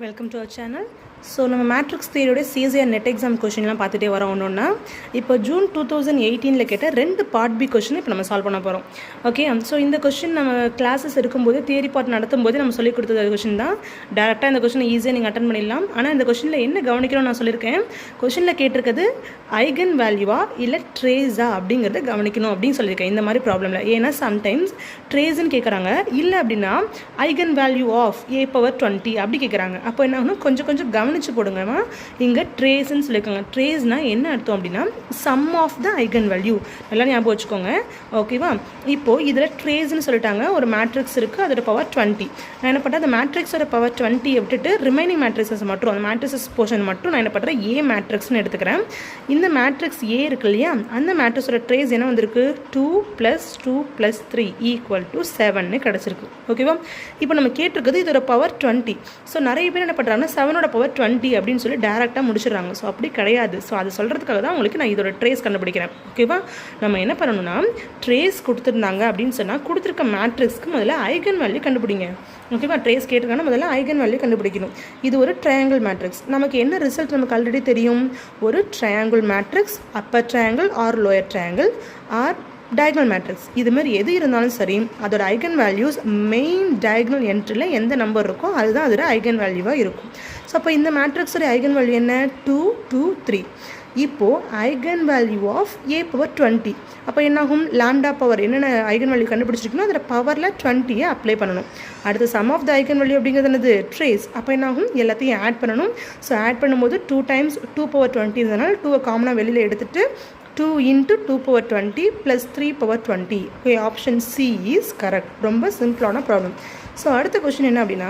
Welcome to our channel. So நம்ம matrix தியரியோட CSIR NET exam கொஷின்லாம் பார்த்துட்டே வரோம். ஒன்றுன்னா இப்போ ஜூன் 2018 கேட்ட 2 பார்ட் பி கொஷின் இப்போ நம்ம சால்வ் பண்ண போகிறோம். ஓகே, ஸோ இந்த கொஷின் நம்ம கிளாஸஸ் இருக்கும்போது தியரி பார்ட் நடத்தும் போது நம்ம சொல்லிக் கொடுத்தது கொஷின் தான். டேரெக்டாக இந்த கொஷினை ஈஸியாக நீங்கள் அட்டன் பண்ணிடலாம். ஆனால் இந்த கொஷினில் என்ன கவனிக்கணும்னு நான் சொல்லியிருக்கேன். கொஷினில் கேட்டிருக்கிறது ஐகன் வேல்யூவா இல்லை ட்ரேஸா அப்படிங்கிறத கவனிக்கணும் அப்படின்னு சொல்லியிருக்கேன் இந்த மாதிரி ப்ராப்ளமில். ஏன்னா சம்டைம்ஸ் ட்ரேஸ்ன்னு கேட்குறாங்க, இல்லை அப்படின்னா ஐகன் வேல்யூ ஆஃப் a⁻20 அப்படி கேட்குறாங்க. அப்போ என்ன ஆகணும், கொஞ்சம் கவனித்து போடுங்கம்மா. இங்கே ட்ரேஸ்ன்னு சொல்லியிருக்காங்க. ட்ரேஸ்னால் என்ன அர்த்தம் அப்படின்னா sum of the eigen value. நல்லா ஞாபகம் வச்சுக்கோங்க. ஓகேவா, இப்போது இதில் ட்ரேஸ்ன்னு சொல்லிட்டாங்க. ஒரு மேட்ரிக்ஸ் இருக்குது, அதோட பவர் 20. நான் என்ன பண்ணுறேன், அந்த மேட்ரிக்ஸோட பவர் 20 விட்டுட்டு ரிமைனிங் மேட்ரிக்ஸஸ் மட்டும், அந்த மேட்ரிக்ஸஸ் போர்ஷன் மட்டும் நான் என்ன பண்ணுறேன், ஏ மேட்ரிக்ஸ்னு எடுத்துக்கிறேன். இந்த மேட்ரிக்ஸ் ஏ இருக்கு இல்லையா, அந்த மேட்ரிக்ஸோட ட்ரேஸ் என்ன வந்திருக்கு, 2 + 2 + 3 = 7 கிடச்சிருக்கு. ஓகேவா, இப்போ நம்ம கேட்டிருக்குது இதோட பவர் 20. ஸோ நிறைய பேர் என்ன பண்ணுறாங்கன்னா 7ஓட பவர் 20 அப்படின்னு சொல்லி டேரெக்டாக முடிச்சிடுறாங்க. ஸோ அப்படி கிடையாது. ஸோ அது சொல்கிறதுக்காக தான் உங்களுக்கு நான் இதோட ட்ரேஸ் கண்டுபிடிக்கிறேன். ஓகேவா, நம்ம என்ன பண்ணணும்னா ட்ரேஸ் கொடுத்துருந்தாங்க அப்படின்னு சொன்னால் கொடுத்துருக்க மேட்ரிக்ஸ்க்கு முதல்ல ஐகன் வேல்யூ கண்டுபிடிங்க. ஓகேவா, ட்ரேஸ் கேட்டிருக்காங்கன்னா முதல்ல ஐகன் வேல்யூ கண்டுபிடிக்கணும். இது ஒரு ட்ரையாங்கிள் மேட்ரிக்ஸ். நமக்கு என்ன ரிசல்ட் நமக்கு ஆல்ரெடி தெரியும். ஒரு triangle matrix, upper triangle or lower triangle or diagonal matrix, இதுமாதிரி எது இருந்தாலும் சரி அதோட ஐகன் வேல்யூஸ் மெயின் டயகனல் என்ட்ரியில் எந்த நம்பர் இருக்கோ அதுதான் அதோட ஐகன் வேல்யூவாக இருக்கும். ஸோ அப்போ இந்த மேட்ரிக்ஸோட ஐகன் வேல்யூ என்ன, 2 2 3. இப்போது ஐகன் வேல்யூ ஆஃப் a⁻20. அப்போ என்னாகும், லாம்டா பவர் என்னென்ன ஐகன் வேல்யூ கண்டுபிடிச்சிருக்கணும் அதில் பவரில் 20 அப்ளை பண்ணணும். அடுத்து sum of the eigen value அப்படிங்கிறது என்னது, ட்ரேஸ். அப்போ என்னாகும், எல்லாத்தையும் ஆட் பண்ணணும். ஸோ ஆட் பண்ணும்போது 2 × 2⁻20 இதனால் 2 காமனாக வெளியில் எடுத்துகிட்டு 2 × 2⁻20 + 3⁻20. Okay, option C is correct. ரொம்ப சிம்பிளான ப்ராப்ளம். ஸோ அடுத்த கொஸ்டின் என்ன அப்படின்னா,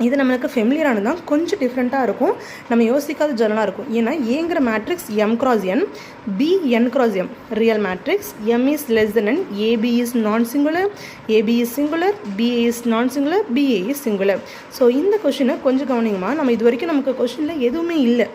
இது நம்மளுக்கு ஃபெமிலியரானது தான், கொஞ்சம் டிஃப்ரெண்ட்டாக இருக்கும், நம்ம யோசிக்காத ஜெனரலாக இருக்கும். ஏன்னா ஏங்கிற matrix m×n, b n×m real matrix, m is less than n, ab is நான் singular, ab is singular, ba is நான் singular, ba is singular. So இந்த கொஷினை கொஞ்சம் கவனிங்கம்மா. நம்ம இது வரைக்கும் நமக்கு கொஷினில் எதுவுமே இல்லை,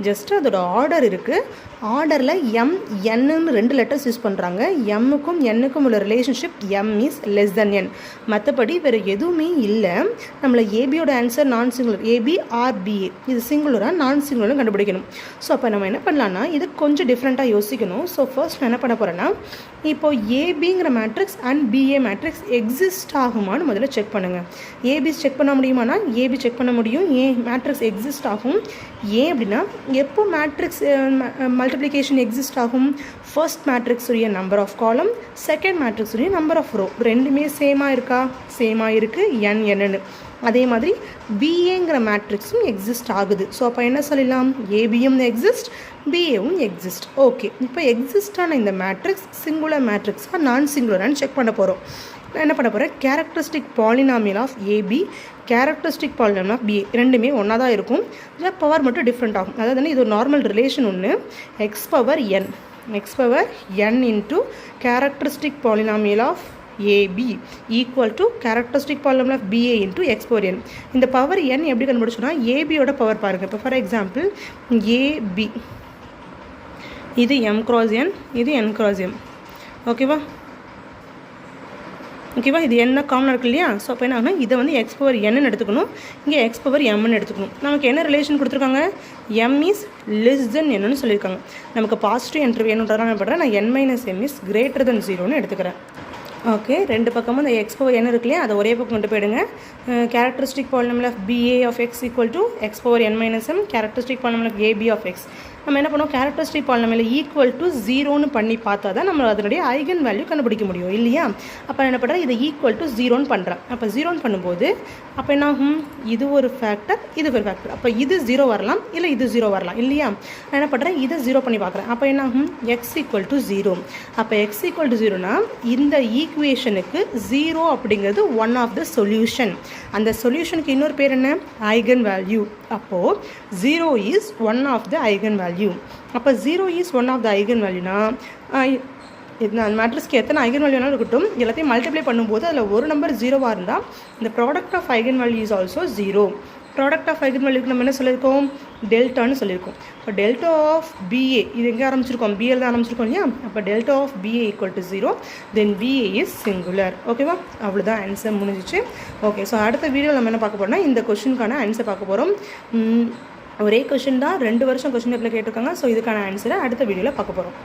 ஜஸ்ட்டு அதோட ஆர்டர் இருக்குது. ஆர்டரில் m n 2 லெட்டர்ஸ் யூஸ் பண்ணுறாங்க. எம்முக்கும் என்னுக்கும் உள்ள relationship m is less than n. மற்றபடி வேறு எதுவுமே இல்லை. நம்மளை ஏபியோட answer non singular, AB or BA, இது சிங்குலராக நான் சிங்குலரும் கண்டுபிடிக்கணும். ஸோ அப்போ நம்ம என்ன பண்ணலான்னா இது கொஞ்சம் டிஃப்ரெண்ட்டாக யோசிக்கணும். ஸோ ஃபர்ஸ்ட் நான் என்ன பண்ண போகிறேன்னா, இப்போது ஏபிங்கிற matrix and BA matrix exist ஆகுமான்னு முதல்ல செக் பண்ணுங்கள். ஏபி செக் பண்ண முடியுமானா ஏபி செக் பண்ண முடியும். ஏன் மேட்ரிக்ஸ் எக்ஸிஸ்ட் ஆகும். ஏன் அப்படின்னா எப்போ மேட்ரிக்ஸ் மல்டிப்ளிகேஷன் எக்ஸிஸ்ட் ஆகும், ஃபர்ஸ்ட் மேட்ரிக்ஸ் உரிய number of column, second matrix உரிய நம்பர் ஆஃப் ரோ, ரெண்டுமே சேமாக இருக்கா, சேமாக இருக்குது, n என்னன்னு. அதே மாதிரி பிஏங்கிற மேட்ரிக்ஸும் எக்ஸிஸ்ட் ஆகுது. ஸோ அப்போ என்ன சொல்லலாம், ஏபியும் எக்ஸிஸ்ட், பிஏவும் எக்ஸிஸ்ட். ஓகே, இப்போ எக்ஸிஸ்டான இந்த மேட்ரிக்ஸ் சிங்குலர் மேட்ரிக்ஸாக நான் சிங்குலரானு செக் பண்ண போகிறோம். நான் என்ன பண்ண போகிறேன், characteristic polynomial of AB, characteristic polynomial of BA ரெண்டுமே ஒன்றா தான் இருக்கும். இதில் பவர் மட்டும் டிஃப்ரெண்ட் ஆகும். அதாவது இது ஒரு நார்மல் ரிலேஷன் ஒன்று, x⁻n into characteristic polynomial of AB = characteristic polynomial of BA into x⁻n. இந்த பவர் n எப்படி கண்டுபிடிச்சோன்னா ஏபியோட பவர் பாருங்கள். இப்போ ஃபார் எக்ஸாம்பிள் AB, இது m×n, இது n×m. ஓகேவா, இது என்ன காமனாக இருக்கு இல்லையா. ஸோ அப்போ என்ன ஆகும், இதை வந்து x⁻n எடுத்துக்கணும், இங்கே x⁻m எடுத்துக்கணும். நமக்கு என்ன ரிலேஷன் கொடுத்துருக்காங்க, m is less than n சொல்லியிருக்காங்க. நமக்கு பாசிட்டிவ் என்ட்ரி வேணுன்றதான் என்ன பண்ணுறேன், நான் n - m is greater than 0 எடுத்துக்கிறேன். ஓகே, ரெண்டு பக்கமும் இந்த x⁻n இருக்கு இல்லையா, அதை ஒரே பக்கம் கொண்டு போயிடுங்க. Characteristic polynomial of BA of x = x⁻n - m, characteristic polynomial of AB of x. நம்ம என்ன பண்ணுவோம், கேரக்டரிஸ்டிக் பாலினாமியல் =0 பண்ணி பார்த்தா தான் நம்ம அதனுடைய ஐகன் வேல்யூ கண்டுபிடிக்க முடியும் இல்லையா. அப்போ என்ன பண்ணுறேன், இதை =0 பண்ணுறேன். அப்போ 0 பண்ணும்போது அப்போ என்ன ஆகும், இது ஒரு ஃபேக்டர், இது ஒரு ஃபேக்டர். அப்போ இது 0 வரலாம், இல்லை இது 0 வரலாம் இல்லையா. நான் என்ன பண்ணுறேன், இதை 0 பண்ணி பார்க்குறேன். அப்போ என்ன ஆகும், x = 0. அப்போ x = 0னா இந்த ஈக்குவேஷனுக்கு 0 அப்படிங்கிறது ஒன் ஆஃப் த சொல்யூஷன். அந்த சொல்யூஷனுக்கு இன்னொரு பேர் என்ன, ஐகன் வேல்யூ. அப்போது 0 is one of the eigen value. அப்போ 0 is one of the eigen வேல்யூனா அந்த மேட்ரிக்ஸ்க்கு எத்தனை ஐகன் வேல்யூனாலும் இருக்கட்டும், எல்லாத்தையும் மல்டிப்ளை பண்ணும்போது அதில் ஒரு நம்பர் 0வாக இருந்தால் இந்த product of eigen value is also 0. Product of eigen வேல்யூக்கு நம்ம என்ன சொல்லியிருக்கோம், டெல்டான்னு சொல்லியிருக்கோம். இப்போ டெல்டா ஆஃப் பிஏ இது எங்கே ஆரம்பிச்சிருக்கோம், பிஏல தான் ஆரம்பிச்சிருக்கோம் இல்லையா. அப்போ delta of BA equal to 0, then BA is singular. ஓகேவா, அவ்வளோதான் ஆன்சர் முடிஞ்சிச்சு. ஓகே, ஸோ அடுத்த வீடியோ நம்ம என்ன பார்க்க போகிறோம்னா இந்த கொஷினுக்கான ஆன்சர் பார்க்க போகிறோம். ஒரே கொஷின் தான், 2 வருஷம் கொஷின் பேப்பரில் கேட்டிருக்காங்க. ஸோ இதுக்கான ஆன்சரை அடுத்த வீடியோவில் பார்க்க போகிறோம்.